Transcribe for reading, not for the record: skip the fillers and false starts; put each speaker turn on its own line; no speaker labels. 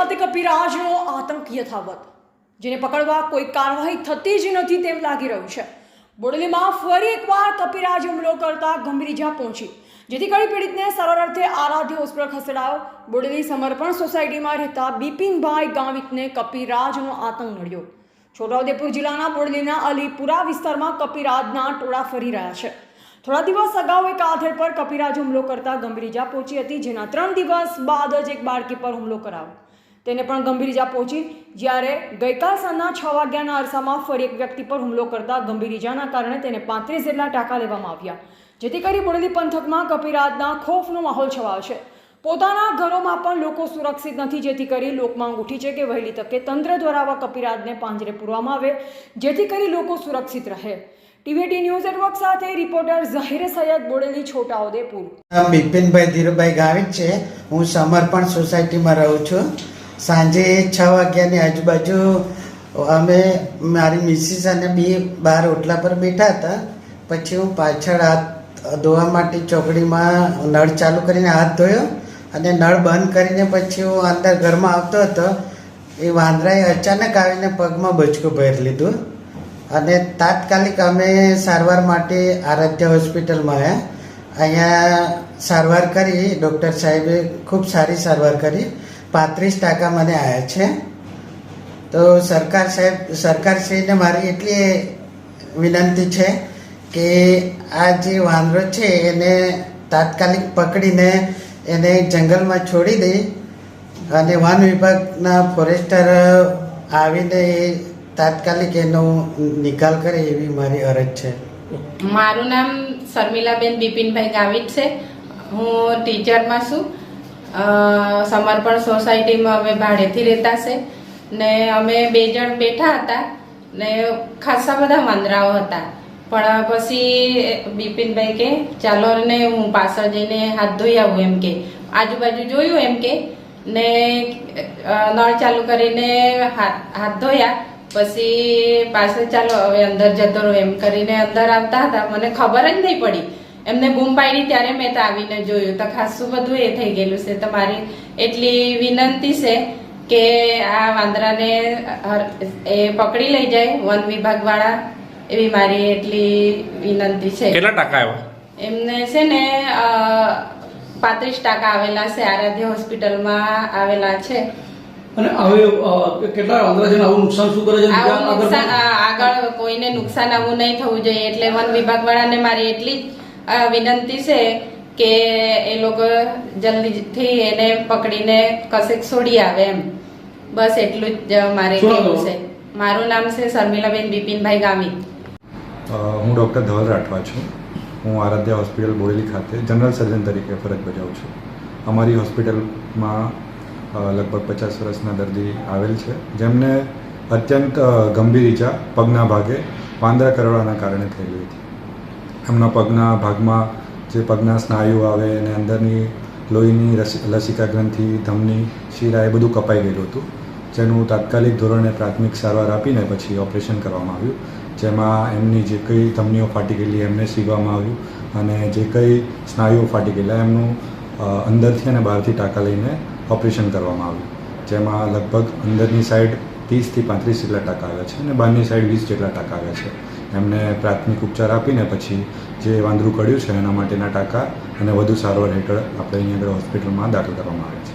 ખાતે કપિરાજનો આતંક યથાવત, જેને પકડવા કોઈ કાર્યવાહી થતી જ નથી તેમ લાગી રહ્યું છે। બોડેલીમાં ફરી એકવાર કપિરાજ હુમલો કરતા ગંભીર ઇજા પહોંચી, જેથી કરી પીડિતને સારવાર અર્થે આરાધ્ય હોસ્પિટલ ખસેડાયો। બોડેલી સમર્પણ સોસાયટીમાં રહેતા બિપિનભાઈ ગાવિતને કપિરાજનો આતંક નડ્યો। છોટાઉદેપુર જિલ્લાના બોડેલીના અલીપુરા વિસ્તારમાં કપિરાજના ટોળા ફરી રહ્યા છે। થોડા દિવસ અગાઉ એક આધેડ પર કપિરાજ હુમલો કરતા ગંભીર ઇજા પહોંચી હતી, જેના 3 દિવસ બાદ જ એક બાળકી પર હુમલો કરાયો, તેને પણ ગંભીર ઇજા પહોંચી। જ્યારે ગઈકાલ સાંજના 6 વાગ્યાના અરસામાં ફરી એક વ્યક્તિ પર હુમલો કરતા ગંભીર ઇજાના કારણે તેને 35 જેટલા ટાંકા લેવામાં આવ્યા, જેથી કરી બોડેલી પંથકમાં કપિરાજના ખોફનો માહોલ છવાયો છે। પોતાના ઘરોમાં પણ લોકો સુરક્ષિત નથી, જેથી કરી લોકમાંગ ઉઠી છે કે વહેલી તકે તંત્ર દ્વારા આવા કપિરાજને પાંજરે પૂરવામાં આવે, જેથી કરી લોકો સુરક્ષિત રહે। ટીવીટી ન્યૂઝ નેટવર્ક સાથે રિપોર્ટર ઝહીર સૈયદ, બોડેલી, છોટાઉદેપુર।
બિપિનભાઈ ધીરુભાઈ ગાવિત છે। હું સમર્પણ સોસાયટીમાં રહું છું। સાંજે 6 વાગ્યાની આજુબાજુ અમે મારી મિસિસ અને બી બહાર ઓટલા પર બેઠા હતા। પછી હું પાછળ હાથ ધોવા માટે ચોકડીમાં નળ ચાલુ કરીને હાથ ધોયો અને નળ બંધ કરીને પછી હું અંદર ઘરમાં આવતો હતો। એ વાંદરાએ અચાનક આવીને પગમાં બચકું ભરી લીધું અને તાત્કાલિક અમે સારવાર માટે આરાધ્ય હોસ્પિટલમાં આવ્યા। અહીંયા સારવાર કરી, ડૉક્ટર સાહેબે ખૂબ સારી સારવાર કરી, 35% મને આવ્યા છે। તો સરકારશ્રીને મારી એટલી વિનંતી છે કે આ જે વાંદરો છે એને તાત્કાલિક પકડીને એને જંગલમાં છોડી દે અને વન વિભાગના ફોરેસ્ટર આવીને તાત્કાલિક એનો નિકાલ કરે એવી મારી અરજ છે।
મારું નામ શર્મિલાબેન બિપિનભાઈ ગાવિત છે। હું ટીચરમાં છું। સમર્પણ સોસાયટીમાં અમે ભાડેથી રહેતા છે ને અમે 2 જણ બેઠા હતા ને ખાસા બધા વાંદરાઓ હતા, પણ પછી બિપિનભાઈ કે ચાલો ને હું પાછળ જઈને હાથ ધોઈ આવું એમ કે, આજુબાજુ જોયું એમ કે ને નળ ચાલુ કરીને હાથ ધોયા। પછી પાછળ ચાલો હવે અંદર જતો રહો એમ કરીને અંદર આવતા હતા, મને ખબર જ નહીં પડી। એમને બૂમ પાડી ત્યારે મેં તો આવીને જોયું તો ખાસું બધું એ થઈ ગયેલું છે। તો મારી એટલી વિનંતી છે કે આ વાંદરાને એ પકડી લઈ જાય વન વિભાગ વાળા, એવી મારી એટલી વિનંતી છે।
કેટલા ટાંકા આવ્યા
એમને? છે ને 35% આવેલા છે, આરાધ્ય હોસ્પિટલમાં આવેલા છે।
અને હવે કેટલા વાંદરા છે, આવું નુકસાન શું કરે છે?
આવું નુકસાન આગળ કોઈને નુકસાન આવું નહીં થવું જોઈએ, એટલે વન વિભાગ વાળાને મારી એટલી વિનંતી છે કે એ લોકો જલ્દીથી એને પકડીને કશેક છોડી આવે એમ, બસ એટલું જ મારે કહેવું છે। મારું નામ છે શર્મિલાબેન બિપિનભાઈ ગાવિત।
હું ડૉક્ટર ધવલ રાઠવા છું। હું આરાધ્ય હોસ્પિટલ બોડેલી ખાતે જનરલ સર્જન તરીકે ફરજ બજાવું છું। અમારી હોસ્પિટલમાં લગભગ 50 વર્ષના દર્દી આવેલ છે, જેમને અત્યંત ગંભીર ઈજા પગના ભાગે વાંદરા કરડવાના કારણે થયેલી હતી। એમના પગના ભાગમાં જે પગના સ્નાયુ આવે અને અંદરની લોહીની લસિકા ગ્રંથિ, ધમની, શીરા એ બધું કપાઈ ગયેલું હતું, જેનું તાત્કાલિક ધોરણે પ્રાથમિક સારવાર આપીને પછી ઓપરેશન કરવામાં આવ્યું, જેમાં એમની જે કંઈ ધમનીઓ ફાટી ગયેલી એમને સીવવામાં આવ્યું અને જે કંઈ સ્નાયુઓ ફાટી ગયેલા એમનું અંદરથી અને બહારથી ટાંકા લઈને ઓપરેશન કરવામાં આવ્યું, જેમાં લગભગ અંદરની સાઈડ 30 થી 35 જેટલા ટાંકા આવ્યા છે અને બહારની સાઈડ 20 જેટલા ટાંકા આવ્યા છે। એમને પ્રાથમિક ઉપચાર આપીને પછી જે વાંદરું કડ્યું છે એના માટેના ટાંકા અને વધુ સારવાર હેઠળ આપણે અહીંયા આગળ હોસ્પિટલમાં દાખલ કરવામાં આવે છે।